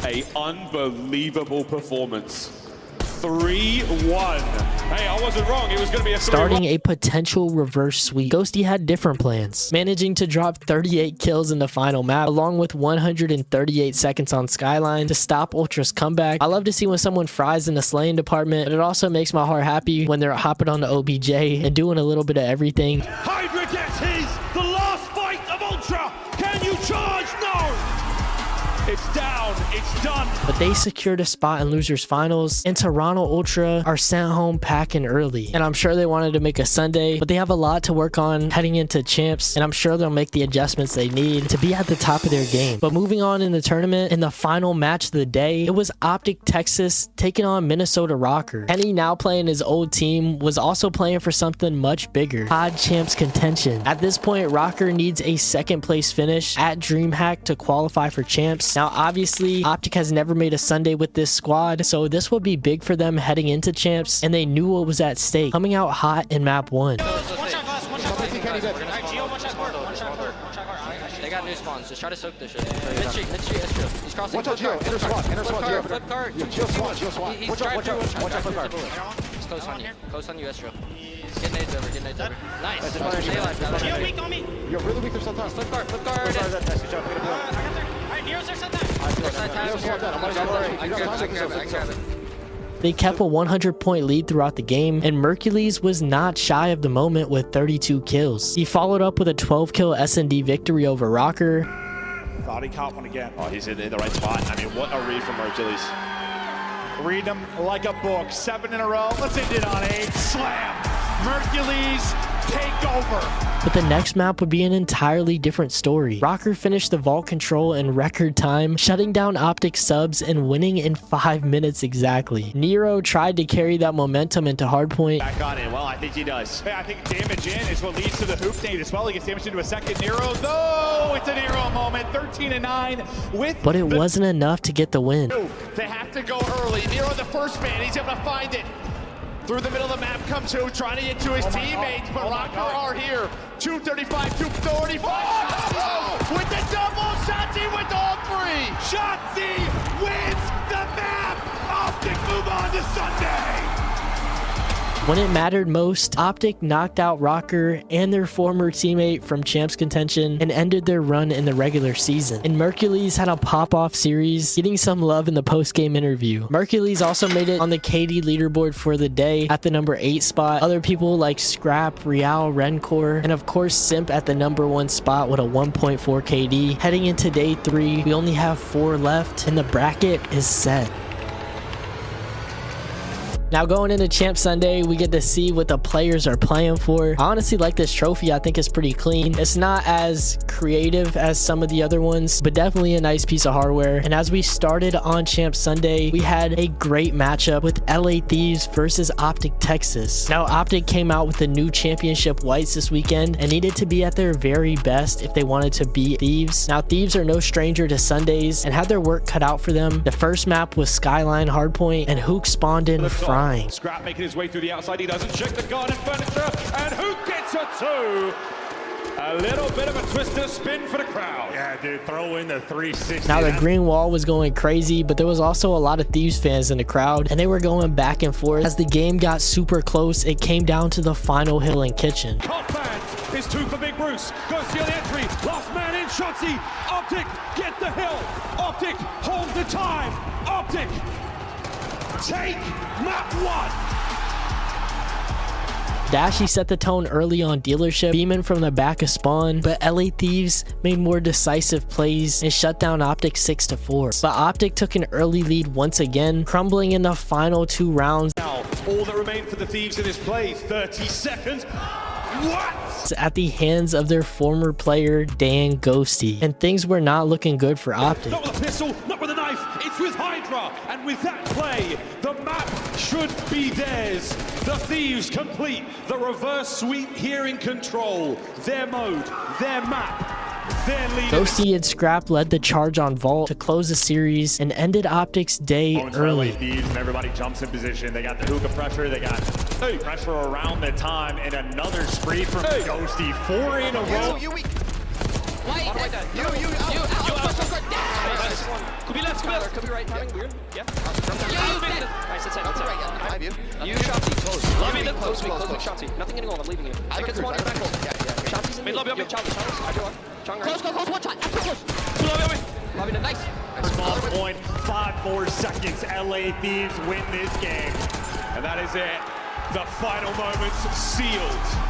[SPEAKER 5] an unbelievable performance. 3-1. Hey, I wasn't wrong. It was going to be a 3-1.
[SPEAKER 4] Starting a potential reverse sweep. Ghosty had different plans, managing to drop 38 kills in the final map, along with 138 seconds on Skyline to stop Ultra's comeback. I love to see when someone fries in the slaying department, but it also makes my heart happy when they're hopping on the OBJ and doing a little bit of everything.
[SPEAKER 5] Hydra gets his. The last fight of Ultra. Can you charge? No. It's down. It's done.
[SPEAKER 4] But they secured a spot in losers finals, and Toronto Ultra are sent home packing early. And I'm sure they wanted to make a Sunday, but they have a lot to work on heading into champs, and I'm sure they'll make the adjustments they need to be at the top of their game. But moving on in the tournament, in the final match of the day, it was OpTic Texas taking on Minnesota Rokkr. Kenny, now playing his old team, was also playing for something much bigger: pod champs contention. At this point, Rokkr needs a second place finish at DreamHack to qualify for champs. Now, obviously, OpTic has never made a Sunday with this squad, so this will be big for them heading into champs, and they knew what was at stake, coming out hot in map 1.
[SPEAKER 18] They got new spawns. Just try to soak this shit. Mid-street, Estro. He's crossing.
[SPEAKER 19] Watch out, Geo. Inner squad, Geo.
[SPEAKER 18] Flip card.
[SPEAKER 19] Geo squad.
[SPEAKER 18] Watch out, flip card. He's close on you. Close on you, Estro. Get nades over, Nice. Stay alive.
[SPEAKER 19] Geo weak on me. You're really weak. There's some time.
[SPEAKER 18] Flip card. I got there. Alright, Nero's there, set that.
[SPEAKER 4] They kept a 100-point lead throughout the game, and Mercules was not shy of the moment with 32 kills. He followed up with a 12-kill S&D victory over Rokkr.
[SPEAKER 11] Thought he caught one again.
[SPEAKER 9] Oh, he's in the right spot. I mean, what a read from Hercules.
[SPEAKER 11] Read them like a book. 7 in a row. Let's end it on 8. Slam. Mercules take over.
[SPEAKER 4] But the next map would be an entirely different story. Rokkr finished the vault control in record time, shutting down OpTic subs and winning in 5 minutes exactly. Nero tried to carry that momentum into hardpoint.
[SPEAKER 9] Back on it. Well, I think he does.
[SPEAKER 11] Hey, I think damage in is what leads to the hoop nade as well. He gets damage into a second. Nero, no, it's a Nero moment. 13-9 with.
[SPEAKER 4] But it wasn't enough to get the win.
[SPEAKER 9] They have to go early. Nero, the first man, he's able to find it. Through the middle of the map comes who? Trying to get to his teammates, but Rokkr are here. 235, 235. Oh! With the double, Shotzi with all 3.
[SPEAKER 5] Shotzi wins the map. OpTic move on to Sunday.
[SPEAKER 4] When it mattered most, OpTic knocked out Rokkr and their former teammate from champs contention and ended their run in the regular season. And Mercules had a pop-off series, getting some love in the post-game interview. Mercules also made it on the KD leaderboard for the day at the number 8 spot. Other people like Scrap, Real, Rencor, and of course Simp at the number 1 spot with a 1.4 KD. Heading into day 3, we only have 4 left, and the bracket is set. Now going into Champ Sunday, we get to see what the players are playing for. I honestly like this trophy. I think it's pretty clean. It's not as creative as some of the other ones, but definitely a nice piece of hardware. And as we started on Champ Sunday, we had a great matchup with LA Thieves versus OpTic Texas. Now OpTic came out with the new championship whites this weekend and needed to be at their very best if they wanted to beat Thieves. Now Thieves are no stranger to Sundays and had their work cut out for them. The first map was Skyline Hardpoint and Hook spawned in frying.
[SPEAKER 5] Scrap making his way through the outside. He doesn't check the garden furniture, and who gets a two? A little bit of a twister spin for the crowd.
[SPEAKER 11] Yeah, dude, throw in the 360.
[SPEAKER 4] Now the green wall was going crazy, but there was also a lot of Thieves fans in the crowd, and they were going back and forth. As the game got super close, it came down to the final hill and kitchen.
[SPEAKER 5] Compound is two for Big Bruce. Goes to the entry. Last man in, Shotzi. OpTic, get the hill. OpTic, hold the time. OpTic, take map one.
[SPEAKER 4] Dashy set the tone early on dealership, beaming from the back of spawn, but LA Thieves made more decisive plays and shut down OpTic 6-4. But OpTic took an early lead once again, crumbling in the final 2 rounds.
[SPEAKER 5] Now, all that remain for the Thieves in this play, 30 seconds. What?
[SPEAKER 4] At the hands of their former player, Dan Ghosty. And things were not looking good for OpTic.
[SPEAKER 5] Not with a pistol, not with a knife, it's with Hydra. And with that play, the map should be theirs. The Thieves complete the reverse sweep here in control. Their mode, their map, their lead.
[SPEAKER 4] Ghosty and Scrap led the charge on Vault to close the series and ended OpTic's day early.
[SPEAKER 11] Thieves and everybody jumps in position. They got the hookah pressure. They got pressure around the time, and another spree from Ghosty. 4 in a row.
[SPEAKER 18] Could be left, could be right, timing weird. Yeah. Nice, it's right. You Shotzi, close. Love me, close me, Shotzi. Nothing getting on, I'm leaving you. I can spawn in back hole. Shotzi's in me. Love you, Chong, close, one shot. Close. Love me, nice.
[SPEAKER 11] Small point, 5 more seconds. LA Thieves win this game.
[SPEAKER 5] And that is it. The final moments sealed.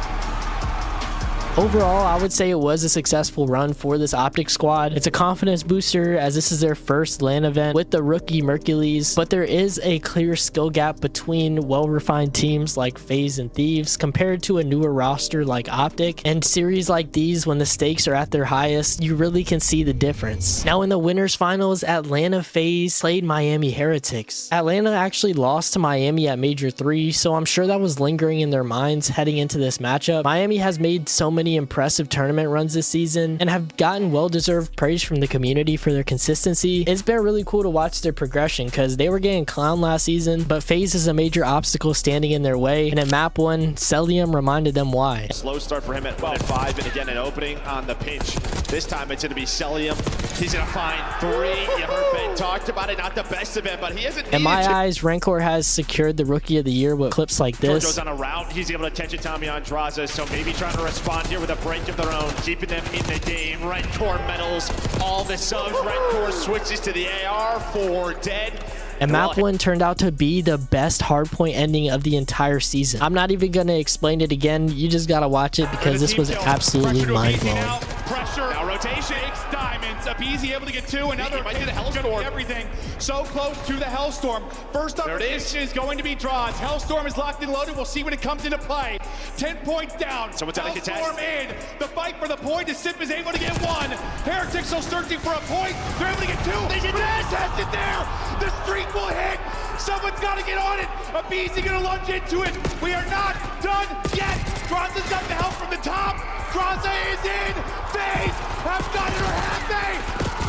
[SPEAKER 4] Overall, I would say it was a successful run for this OpTic squad. It's a confidence booster as this is their first LAN event with the rookie Mercules, but there is a clear skill gap between well-refined teams like FaZe and Thieves compared to a newer roster like OpTic. And series like these, when the stakes are at their highest, you really can see the difference. Now in the winners finals, Atlanta FaZe played Miami Heretics. Atlanta actually lost to Miami at Major 3, so I'm sure that was lingering in their minds heading into this matchup. Miami has made so many impressive tournament runs this season and have gotten well-deserved praise from the community for their consistency. It's been really cool to watch their progression because they were getting clowned last season, but FaZe is a major obstacle standing in their way, and in map 1, Celium reminded them why.
[SPEAKER 9] Slow start for him at 1 and 5, and again an opening on the pinch. This time it's going to be Celium. He's going to find 3. You heard Ben talked about it, not the best of it, but he hasn't.
[SPEAKER 4] In my eyes, Rancor has secured the Rookie of the Year with clips like this.
[SPEAKER 9] Goes on a route. He's able to catch it, Tommy Andraza, so maybe trying to respond here with a break of their own, keeping them in the game. Red Core medals, all the subs. Red Core switches to the AR for dead.
[SPEAKER 4] And map 1 turned out to be the best hardpoint ending of the entire season. I'm not even going to explain it again. You just got to watch it because this was absolutely mind-blowing.
[SPEAKER 11] Pressure, now rotation, diamonds. Easy able to get 2. Another right to the Hellstorm. Everything so close to the Hellstorm. First up is going to be draws. Hellstorm is locked and loaded. We'll see when it comes into play. 10 points down.
[SPEAKER 9] Someone's out of
[SPEAKER 11] Hellstorm in. The fight for the point. The Sip is able to get 1. Heretics still searching for a point. They're able to get 2. They did test it there. The streak will hit. Someone's got to get on it. Abizi going to lunge into it. We are not done yet. Graza's up to help from the top. Graza is in. FaZe have got it, or have they?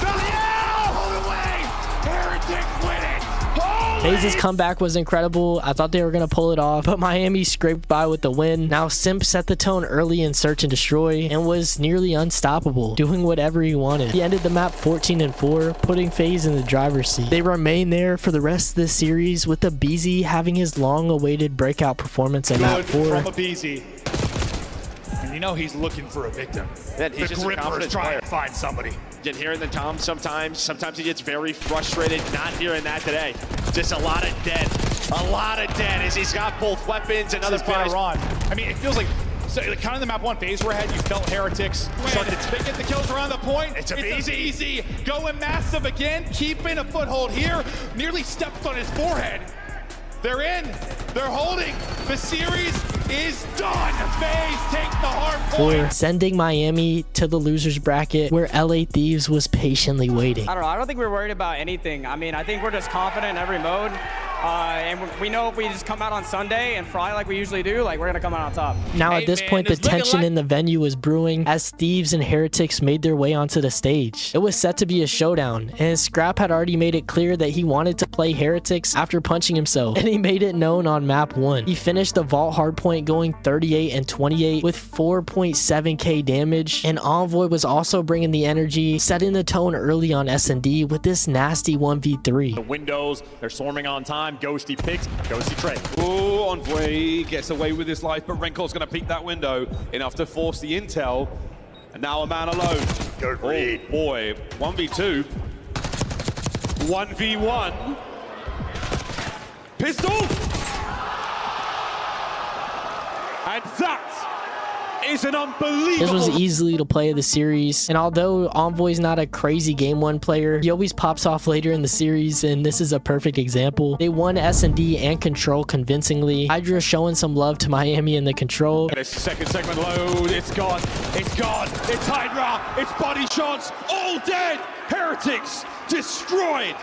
[SPEAKER 11] Hold away. Heretics win it.
[SPEAKER 4] FaZe's comeback was incredible. I thought they were going to pull it off, but Miami scraped by with the win. Now Simp set the tone early in Search and Destroy and was nearly unstoppable, doing whatever he wanted. He ended the map 14-4, putting FaZe in the driver's seat. They remain there for the rest of the series, with Abizi having his long-awaited breakout performance in map 4.
[SPEAKER 11] From Abizi. And you know he's looking for a victim.
[SPEAKER 9] Yeah, he's just a confident
[SPEAKER 11] trying to find somebody.
[SPEAKER 9] Get hearing the Tom sometimes. Sometimes he gets very frustrated. Not hearing that today. Just a lot of dead. A lot of dead as he's got both weapons. Another fire
[SPEAKER 11] run. I mean, it feels like kind of the map 1 FaZe we're ahead. You felt Heretics start to get the kills around the point.
[SPEAKER 9] It's easy.
[SPEAKER 11] Going massive again. Keeping a foothold here. Nearly stepped on his forehead. They're in. They're holding. The series is done. FaZe take the hard point.
[SPEAKER 4] For sending Miami to the losers bracket where LA Thieves was patiently waiting.
[SPEAKER 20] I don't know. I don't think we're worried about anything. I mean, I think we're just confident in every mode. And we know if we just come out on Sunday and fry like we usually do, like we're going to come out on top.
[SPEAKER 4] Now at this point, the tension in the venue was brewing as Thieves and Heretics made their way onto the stage. It was set to be a showdown, and Scrap had already made it clear that he wanted to play Heretics after punching himself, and he made it known on map 1. He finished the vault hardpoint going 38 and 28 with 4.7k damage, and Envoy was also bringing the energy, setting the tone early on S&D with this nasty 1v3.
[SPEAKER 3] The windows, they're swarming on time. Ghosty picks, Ghosty trade.
[SPEAKER 5] Oh, Envoy gets away with his life, but Renkor's going to peek that window enough to force the intel. And now a man alone.
[SPEAKER 3] Good read.
[SPEAKER 5] Oh boy, 1v2. 1v1. Pistol! And that is an unbelievable...
[SPEAKER 4] This was easily the play of the series, and although Envoy's not a crazy game 1 player, he always pops off later in the series, and this is a perfect example. They won S&D and Control convincingly. Hydra showing some love to Miami in the Control.
[SPEAKER 5] This second segment load, it's gone, it's gone, it's Hydra, it's body shots, all dead, Heretics destroyed.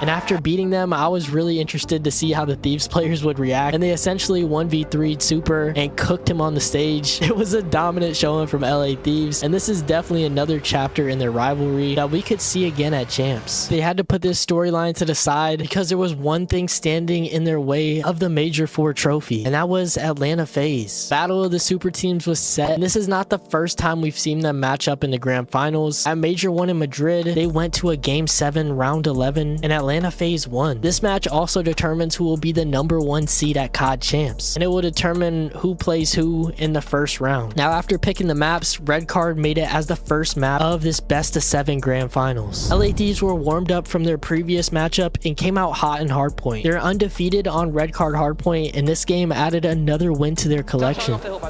[SPEAKER 4] And after beating them, I was really interested to see how the Thieves players would react. And they essentially 1v3'd Super and cooked him on the stage. It was a dominant showing from LA Thieves. And this is definitely another chapter in their rivalry that we could see again at Champs. They had to put this storyline to the side because there was one thing standing in their way of the Major 4 trophy. And that was Atlanta FaZe. Battle of the Super Teams was set. And this is not the first time we've seen them match up in the Grand Finals. At Major 1 in Madrid, they went to a Game 7 round 11 and Atlanta FaZe won. This match also determines who will be the #1 seed at COD Champs, and it will determine who plays who in the first round. Now after picking the maps, Red Card made it as the first map of this best of 7 Grand Finals. LA Thieves were warmed up from their previous matchup and came out hot in Hardpoint. They're undefeated on Red Card Hardpoint, and this game added another win to their collection.
[SPEAKER 6] Two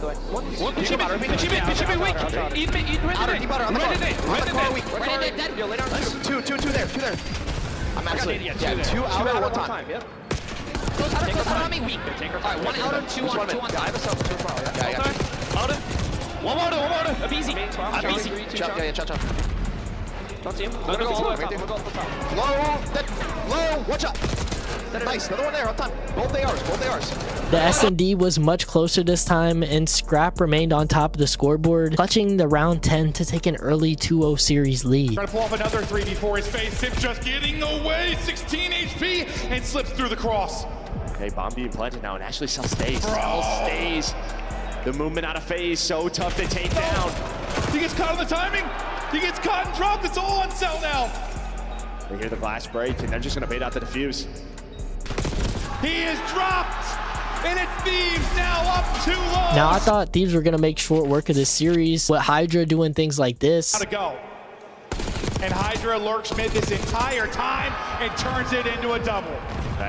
[SPEAKER 6] there. I'm actually, yeah, 2 outer, 1 time. Yep.
[SPEAKER 18] Close outer on me, weak. Alright, 1 outer, 2 on 2 on time.
[SPEAKER 3] Outer. One more.
[SPEAKER 18] Up easy. Up easy.
[SPEAKER 6] Yeah, chop.
[SPEAKER 18] Talk to him. We're gonna go all the way up.
[SPEAKER 6] Low, watch out. Nice, another one there on time. Both ARs.
[SPEAKER 4] The S&D was much closer this time, and Scrap remained on top of the scoreboard, clutching the round 10 to take an early 2-0 series lead.
[SPEAKER 11] Trying to pull off another 3v4 his face. Sip just getting away. 16 HP and slips through the cross.
[SPEAKER 9] Okay, bomb being planted now, and actually Cell stays. Cell stays. The movement out of FaZe, so tough to take down.
[SPEAKER 11] He gets caught on the timing. He gets caught and dropped. It's all on Cell now.
[SPEAKER 9] They hear the blast break, and they're just going to bait out the defuse.
[SPEAKER 11] He is dropped, and it's Thieves now up 2 low.
[SPEAKER 4] Now I thought Thieves were gonna make short work of this series with Hydra doing things like this.
[SPEAKER 11] Gotta go. And Hydra lurks mid this entire time and turns it into a double.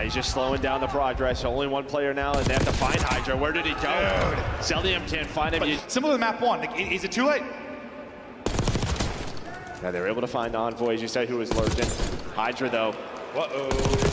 [SPEAKER 9] He's just slowing down the progress. Only 1 player now, and they have to find Hydra. Where did he go? Zeldium can't find him.
[SPEAKER 11] Similar to map 1, like, is it too late?
[SPEAKER 9] Now they were able to find Envoy, as you said, who was lurking. Hydra, though.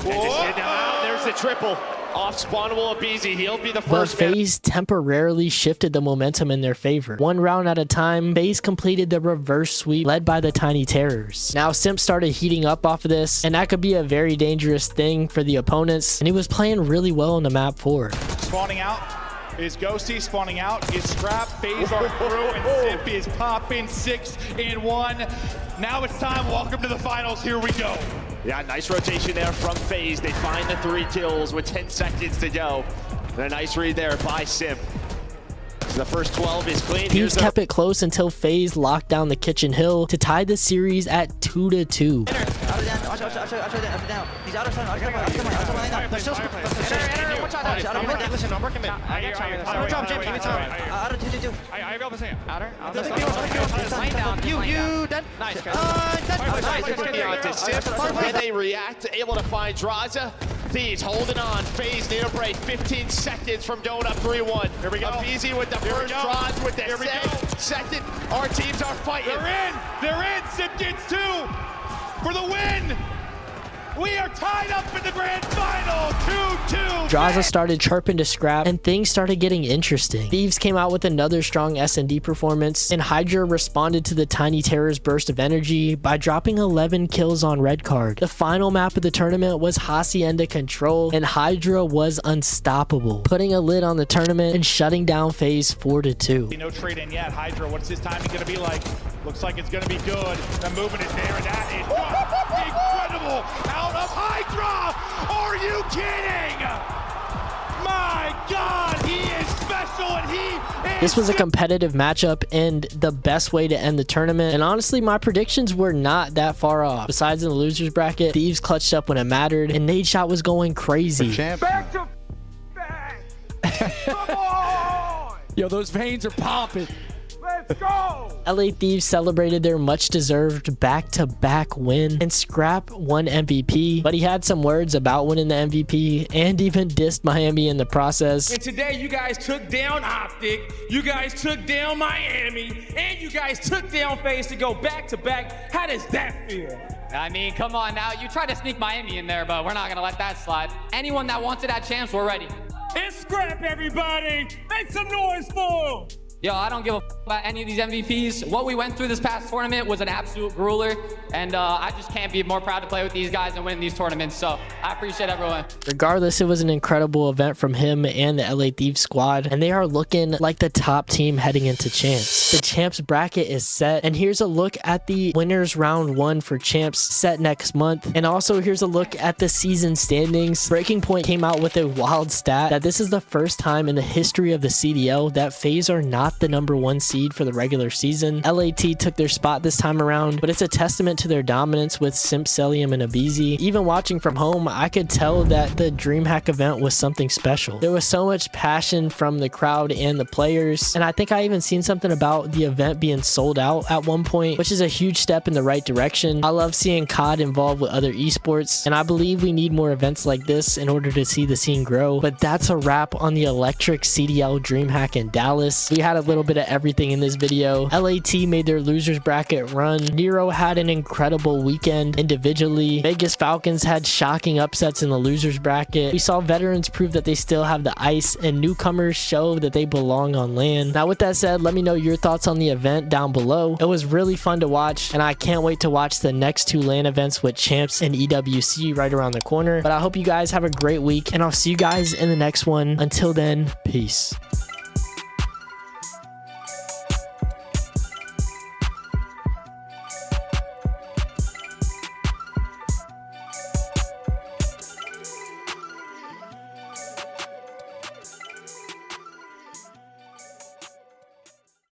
[SPEAKER 9] There's the triple. Off spawnable Abizi. He'll be the first.
[SPEAKER 4] But FaZe temporarily shifted the momentum in their favor. 1 round at a time, FaZe completed the reverse sweep led by the Tiny Terrors. Now Simp started heating up off of this, and that could be a very dangerous thing for the opponents, and he was playing really well on the map 4.
[SPEAKER 11] Spawning out is Ghosty, spawning out is Scrap. FaZe are through, and Simp is popping 6 in 1. Now it's time. Welcome to the finals. Here we go.
[SPEAKER 9] Yeah, nice rotation there from FaZe. They find the 3 kills with 10 seconds to go. And a nice read there by Simp. So the first 12 is clean.
[SPEAKER 4] Thieves kept it close until FaZe locked down the kitchen hill to tie the series at 2-2.
[SPEAKER 9] Then they react, able to find Draza. Thieves holding on. FaZe near break. 15 seconds from going up 3-1. Here we go. Abizi with the first Draza with the second. Our teams are fighting.
[SPEAKER 11] They're in. Simp gets 2 for the win.
[SPEAKER 5] We are tied up in the grand final, 2-2.
[SPEAKER 4] Draza started chirping to Scrap, and things started getting interesting. Thieves came out with another strong S&D performance, and Hydra responded to the Tiny Terror's burst of energy by dropping 11 kills on Red Card. The final map of the tournament was Hacienda Control, and Hydra was unstoppable, putting a lid on the tournament and shutting down FaZe 4-2.
[SPEAKER 11] No trade in yet. Hydra, what's his timing going to be like? Looks like it's going to be good. The movement is there, and that is just incredible out of Hydra. Are you kidding? My God, he is special, and he is...
[SPEAKER 4] This was a competitive matchup and the best way to end the tournament, and honestly my predictions were not that far off. Besides in the losers bracket, Thieves clutched up when it mattered, and Nadeshot was going crazy.
[SPEAKER 5] Back to back. Come on.
[SPEAKER 14] Yo, those veins are popping.
[SPEAKER 5] Let's go.
[SPEAKER 4] LA Thieves celebrated their much-deserved back-to-back win, and Scrap won MVP, but he had some words about winning the MVP and even dissed Miami in the process.
[SPEAKER 5] And today you guys took down OpTic, you guys took down Miami, and you guys took down FaZe to go back-to-back. How does that feel?
[SPEAKER 20] I mean, come on now. You tried to sneak Miami in there, but we're not going to let that slide. Anyone that wanted that chance, we're ready.
[SPEAKER 5] It's Scrap, everybody. Make some noise for him.
[SPEAKER 20] Yo, I don't give a about any of these MVPs. What we went through this past tournament was an absolute grueler, and I just can't be more proud to play with these guys and win these tournaments, so I appreciate everyone.
[SPEAKER 4] Regardless, it was an incredible event from him and the LA Thieves squad, and they are looking like the top team heading into Champs. The Champs bracket is set, and here's a look at the winners round 1 for Champs set next month, and also here's a look at the season standings. Breaking Point came out with a wild stat that this is the first time in the history of the CDL that FaZe are not the #1 seed for the regular season. LAT took their spot this time around, but it's a testament to their dominance with Simpcelium and Abizi. Even watching from home, I could tell that the DreamHack event was something special. There was so much passion from the crowd and the players, and I think I even seen something about the event being sold out at one point, which is a huge step in the right direction. I love seeing COD involved with other esports, and I believe we need more events like this in order to see the scene grow. But that's a wrap on the electric CDL DreamHack in Dallas. We had a little bit of everything in this video. LAT made their losers bracket run. Nero had an incredible weekend individually. Vegas Falcons had shocking upsets in the losers bracket. We saw veterans prove that they still have the ice, and newcomers show that they belong on LAN. Now with that said, let me know your thoughts on the event down below. It was really fun to watch, and I can't wait to watch the next 2 LAN events with Champs and EWC right around the corner. But I hope you guys have a great week, and I'll see you guys in the next one. Until then, peace.